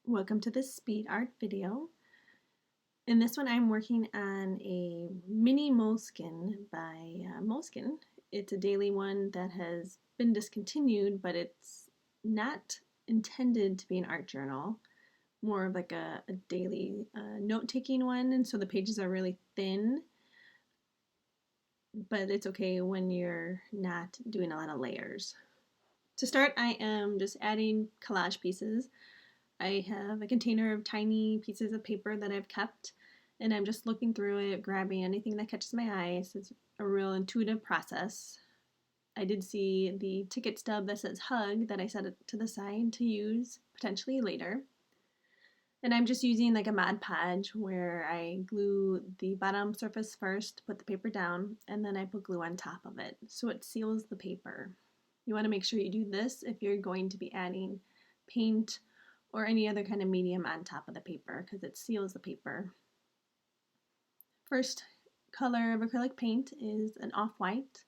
Welcome to this speed art video. In this one I'm working on a mini moleskine by Moleskine. It's a daily one that has been discontinued, but it's not intended to be an art journal, more of like a daily note-taking one, and so the pages are really thin, but it's okay when you're not doing a lot of layers. To start, I am just adding collage pieces. I have a container of tiny pieces of paper that I've kept, and I'm just looking through it, grabbing anything that catches my eye. So it's a real intuitive process. I did see the ticket stub that says hug that I set it to the side to use potentially later. And I'm just using like a Mod Podge where I glue the bottom surface first, put the paper down, and then I put glue on top of it so it seals the paper. You want to make sure you do this if you're going to be adding paint or any other kind of medium on top of the paper because it seals the paper. First color of acrylic paint is an off-white.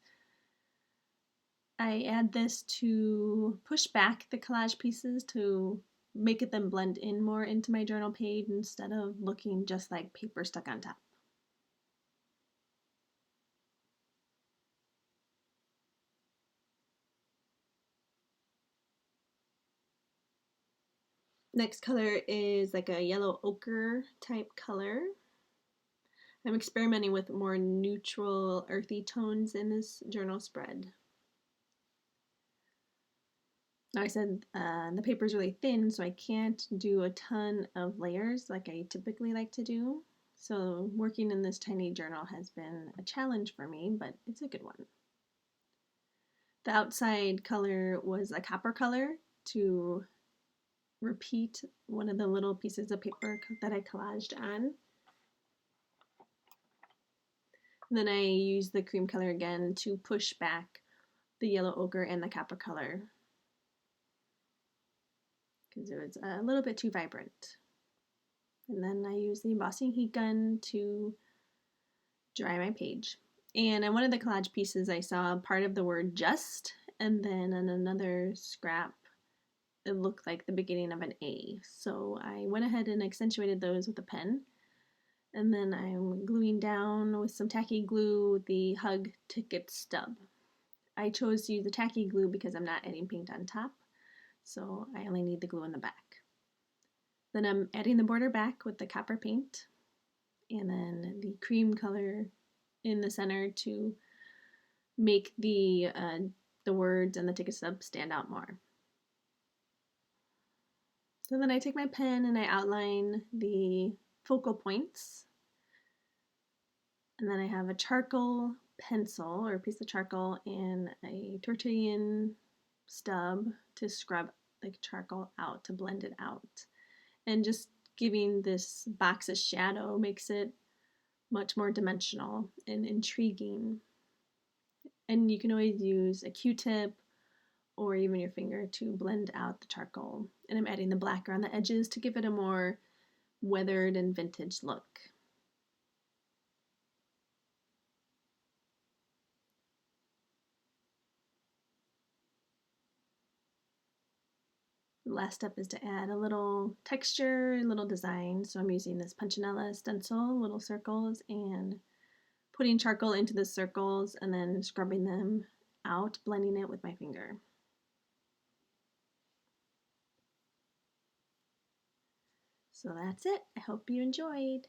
I add this to push back the collage pieces to make them blend in more into my journal page instead of looking just like paper stuck on top. Next color is like a yellow ochre type color. I'm experimenting with more neutral, earthy tones in this journal spread. Now I said the paper is really thin, so I can't do a ton of layers like I typically like to do. So working in this tiny journal has been a challenge for me, but it's a good one. The outside color was a copper color to repeat one of the little pieces of paper that I collaged on. And then I used the cream color again to push back the yellow ochre and the copper color because it was a little bit too vibrant. And then I use the embossing heat gun to dry my page. And on one of the collage pieces I saw part of the word just, and then on another scrap it looked like the beginning of an A. So I went ahead and accentuated those with a pen. And then I'm gluing down with some tacky glue the hug ticket stub. I chose to use the tacky glue because I'm not adding paint on top, so I only need the glue in the back. Then I'm adding the border back with the copper paint and then the cream color in the center to make the words and the ticket stub stand out more. So then I take my pen and I outline the focal points. And then I have a charcoal pencil or a piece of charcoal and a tortillan stub to scrub the charcoal out, to blend it out. And just giving this box a shadow makes it much more dimensional and intriguing. And you can always use a Q-tip or even your finger to blend out the charcoal. And I'm adding the black around the edges to give it a more weathered and vintage look. The last step is to add a little texture, a little design. So I'm using this punchinella stencil, little circles, and putting charcoal into the circles and then scrubbing them out, blending it with my finger. So that's it. I hope you enjoyed.